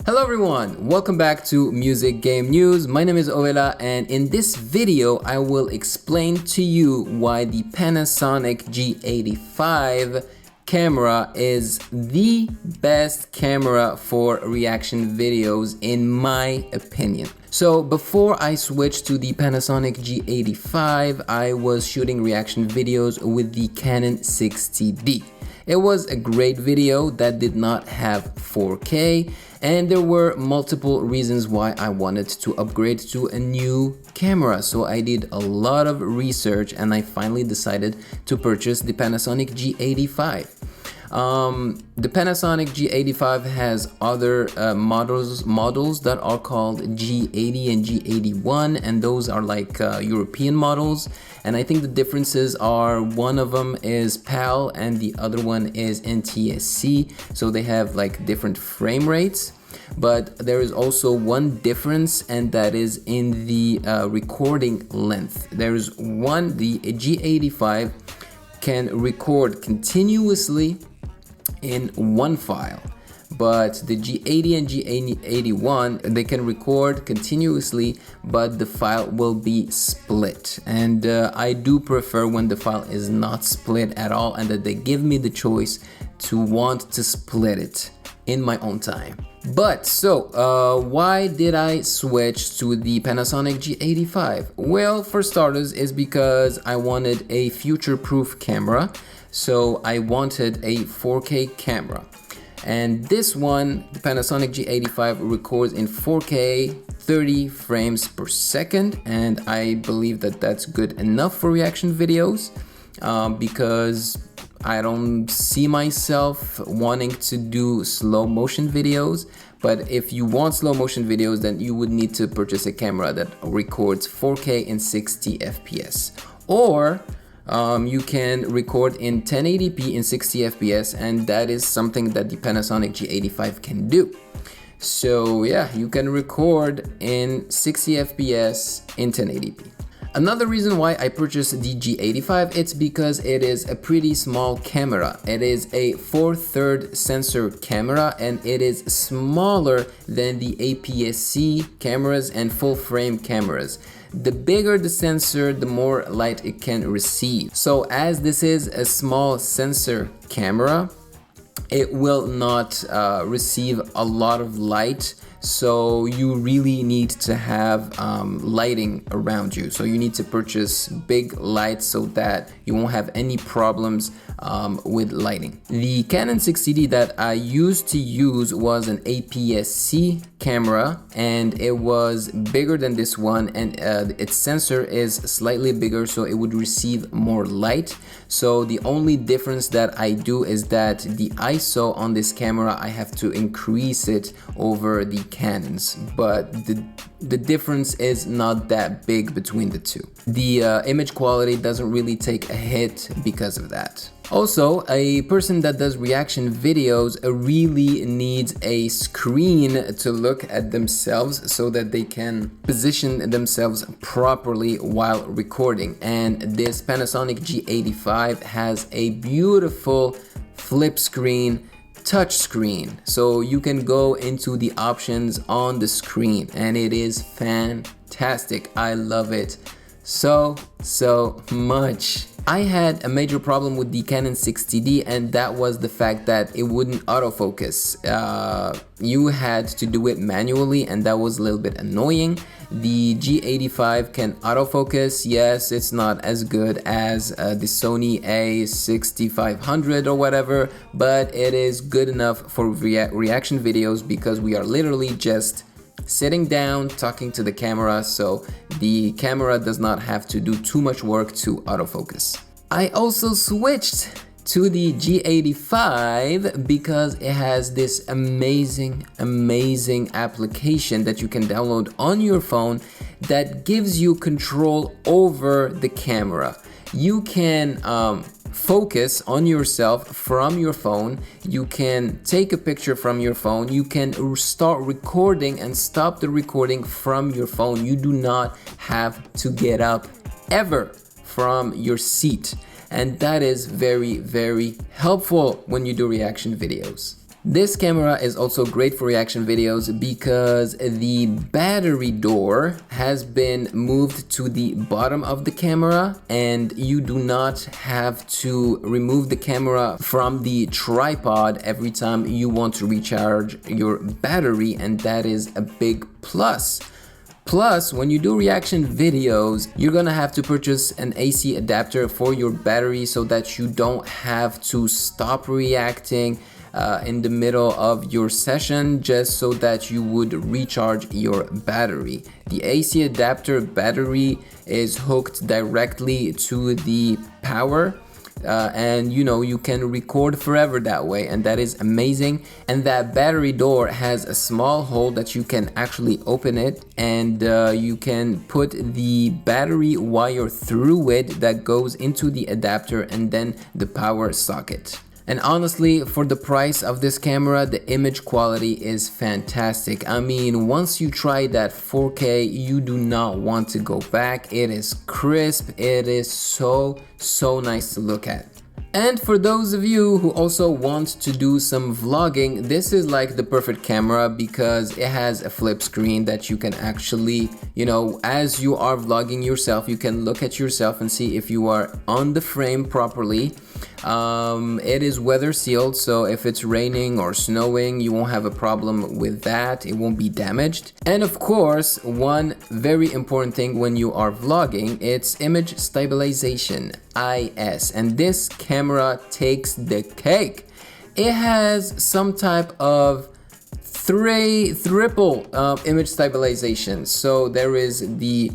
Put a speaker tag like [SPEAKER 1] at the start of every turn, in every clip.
[SPEAKER 1] Hello everyone, welcome back to Music Game News. My name is Ovela, and in this video I will explain to you why the Panasonic G85 camera is the best camera for reaction videos in my opinion. So before I switched to the Panasonic G85, I was shooting reaction videos with the Canon 60D. It was a great video that did not have 4K, and there were multiple reasons why I wanted to upgrade to a new camera. So I did a lot of research and I finally decided to purchase the Panasonic G85. The Panasonic G85 has other models that are called G80 and G81, and those are like European models. And I think the differences are one of them is PAL and the other one is NTSC. So they have like different frame rates. But there is also one difference, and that is in the recording length. There's one, the G85 can record continuously in one file, but the G80 and G81, they can record continuously, but the file will be split. And I do prefer when the file is not split at all and that they give me the choice to want to split it in my own time. But so why did I switch to the Panasonic G85? Well, for starters is because I wanted a future-proof camera. So I wanted a 4K camera, and this one, the Panasonic G85, records in 4K 30 frames per second, and I believe that that's good enough for reaction videos because I don't see myself wanting to do slow motion videos. But if you want slow motion videos, then you would need to purchase a camera that records 4K and 60 FPS, or you can record in 1080p in 60 FPS, and that is something that the Panasonic G85 can do. So yeah, you can record in 60 FPS in 1080p. Another reason why I purchased the G85, it's because it is a pretty small camera. It is a 4/3 sensor camera, and it is smaller than the APS-C cameras and full frame cameras. The bigger the sensor, the more light it can receive. So as this is a small sensor camera, it will not receive a lot of light. So you really need to have lighting around you. So you need to purchase big lights so that you won't have any problems with lighting. The Canon 60D that I used to use was an APS-C camera, and it was bigger than this one, and its sensor is slightly bigger, so it would receive more light. So the only difference that I do is that the ISO on this camera, I have to increase it over the Canons, but the difference is not that big between the two. The image quality doesn't really take a hit because of that. Also, a person that does reaction videos really needs a screen to look at themselves so that they can position themselves properly while recording. And this Panasonic G85 has a beautiful flip screen touch screen, so you can go into the options on the screen, and it is fantastic. I love it so much. I had a major problem with the Canon 60D, and that was the fact that it wouldn't autofocus. You had to do it manually, and that was a little bit annoying. The G85 can autofocus. Yes, it's not as good as the Sony A6500 or whatever, but it is good enough for reaction videos because we are literally just sitting down talking to the camera, so the camera does not have to do too much work to autofocus. I also switched to the G85 because it has this amazing application that you can download on your phone that gives you control over the camera. You can focus on yourself from your phone. You can take a picture from your phone. You can start recording and stop the recording from your phone. You do not have to get up ever from your seat. And that is very helpful when you do reaction videos. This camera is also great for reaction videos because the battery door has been moved to the bottom of the camera, and you do not have to remove the camera from the tripod every time you want to recharge your battery, and that is a big plus. Plus, when you do reaction videos, you're gonna have to purchase an AC adapter for your battery so that you don't have to stop reacting in the middle of your session just so that you would recharge your battery. The AC adapter battery is hooked directly to the power. And you can record forever that way, and that is amazing. And that battery door has a small hole that you can actually open it, and you can put the battery wire through it that goes into the adapter and then the power socket. And honestly, for the price of this camera, the image quality is fantastic. I mean, once you try that 4K, you do not want to go back. It is crisp. It is so nice to look at. And for those of you who also want to do some vlogging, this is like the perfect camera because it has a flip screen that you can actually, as you are vlogging yourself, you can look at yourself and see if you are on the frame properly. It is weather sealed, so if it's raining or snowing, you won't have a problem with that. It won't be damaged. And of course, one very important thing when you are vlogging, it's image stabilization, IS, and this camera takes the cake. It has some type of triple image stabilization. So there is the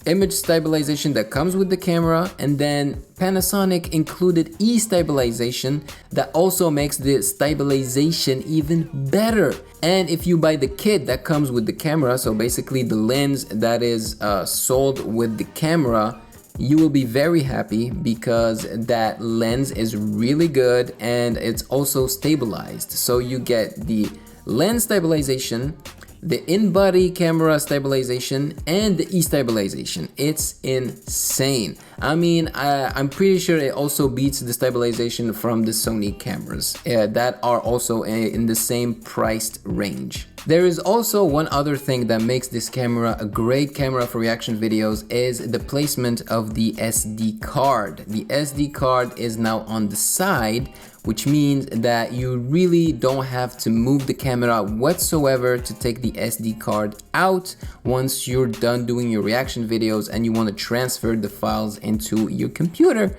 [SPEAKER 1] image stabilization that comes with the camera, and then Panasonic included e-stabilization that also makes the stabilization even better. And if you buy the kit that comes with the camera, so basically the lens that is sold with the camera, you will be very happy because that lens is really good and it's also stabilized. So you get the lens stabilization, the in-body camera stabilization, and the e-stabilization. It's insane. I mean, I'm pretty sure it also beats the stabilization from the Sony cameras that are also in the same priced range. There is also one other thing that makes this camera a great camera for reaction videos is the placement of the SD card. The SD card is now on the side, which means that you really don't have to move the camera whatsoever to take the SD card out once you're done doing your reaction videos and you want to transfer the files into your computer.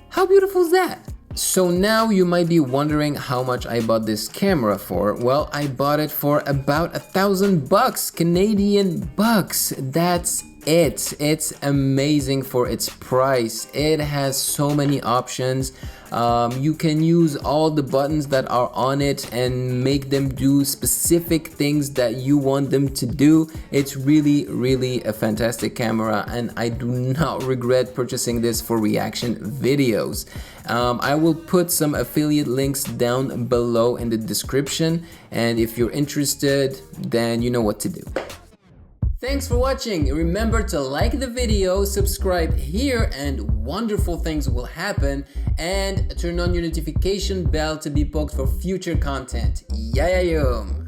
[SPEAKER 1] How beautiful is that? So now you might be wondering how much I bought this camera for. Well, I bought it for about $1,000 Canadian bucks. That's it. It's amazing for its price. It has so many options. You can use all the buttons that are on it and make them do specific things that you want them to do. It's really a fantastic camera, and I do not regret purchasing this for reaction videos. I will put some affiliate links down below in the description, and if you're interested, then you know what to do. Thanks for watching. Remember to like the video, subscribe here, and wonderful things will happen, and turn on your notification bell to be poked for future content. Yayayum!